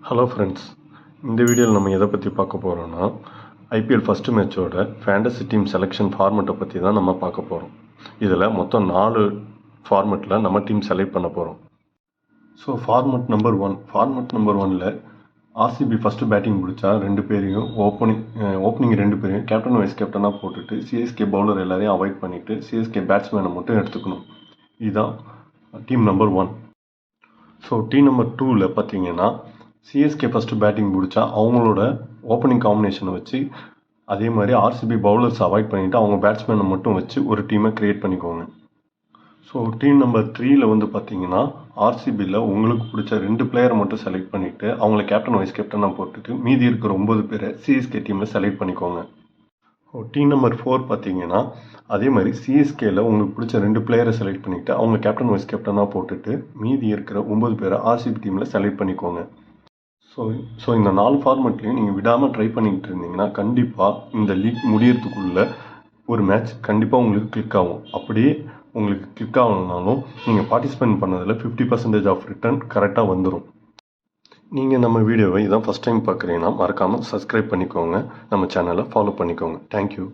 Hello friends, இந்த வீடியோவில் நம்ம எதை பற்றி பார்க்க போகிறோன்னா ஐபிஎல் ஃபஸ்ட்டு மேட்சோட ஃபேண்டசி டீம் செலெக்ஷன் ஃபார்மெட்டை பற்றி தான் நம்ம பார்க்க போகிறோம். இதில் மொத்தம் 4 ஃபார்மெட்டில் நம்ம டீம் செலக்ட் பண்ண போகிறோம். ஸோ ஃபார்மெட் நம்பர் 1ல் ஆர்சிபி ஃபஸ்ட்டு பேட்டிங் பிடிச்சா 2 பேரையும் ஓப்பனிங் 2 பேரையும் கேப்டன் வைஸ் கேப்டனாக போட்டுட்டு சிஎஸ்கே பவுலர் எல்லாரையும் அவாய்ட் பண்ணிவிட்டு சிஎஸ்கே பேட்ஸ்மேனை மட்டும் எடுத்துக்கணும். இதுதான் team number 1. So team number 2ல் பார்த்தீங்கன்னா சிஎஸ்கே ஃபஸ்ட்டு பேட்டிங் பிடிச்சா அவங்களோட ஓப்பனிங் காம்பினேஷனை வச்சு அதே மாதிரி ஆர்சிபி பவுலர்ஸ் அவாய்ட் பண்ணிவிட்டு அவங்க பேட்ஸ்மேனை மட்டும் வச்சு ஒரு டீமை க்ரியேட் பண்ணிக்கோங்க. ஸோ டீம் நம்பர் 3ல் வந்து பார்த்தீங்கன்னா ஆர்சிபியில் உங்களுக்கு பிடிச்ச 2 பிளேயரை மட்டும் செலக்ட் பண்ணிவிட்டு அவங்கள கேப்டன் வைஸ் கேப்டனாக போட்டுட்டு மீதி இருக்கிற 9 பேரை சிஎஸ்கே டீமில் செலக்ட் பண்ணிக்கோங்க. டீம் நம்பர் 4 பார்த்தீங்கன்னா அதே மாதிரி சிஎஸ்கேயில் உங்களுக்கு பிடிச்ச 2 பிளேயரை செலக்ட் பண்ணிவிட்டு அவங்க கேப்டன் வைஸ் கேப்டனாக போட்டுட்டு மீதி இருக்கிற 9 பேரை ஆர்சிபி டீமில் செலக்ட் பண்ணிக்கோங்க. ஸோ இந்த 4 ஃபார்மெட்லையும் நீங்கள் விடாமல் ட்ரை பண்ணிக்கிட்டு இருந்தீங்கன்னா கண்டிப்பாக இந்த லீக் முடியறதுக்குள்ளே ஒரு மேட்ச் கண்டிப்பாக உங்களுக்கு கிளிக் ஆகும். அப்படியே உங்களுக்கு கிளிக் ஆகணுன்னாலும் நீங்கள் பார்ட்டிசிபேட் பண்ணதில் 50% ஆஃப் ரிட்டர்ன் கரெக்டாக வந்துடும். நீங்கள் நம்ம வீடியோவை இதான் ஃபஸ்ட் டைம் பார்க்குறீங்கன்னா மறக்காமல் சப்ஸ்கிரைப் பண்ணிக்கோங்க, நம்ம சேனலை ஃபாலோ பண்ணிக்கோங்க. தேங்க்யூ.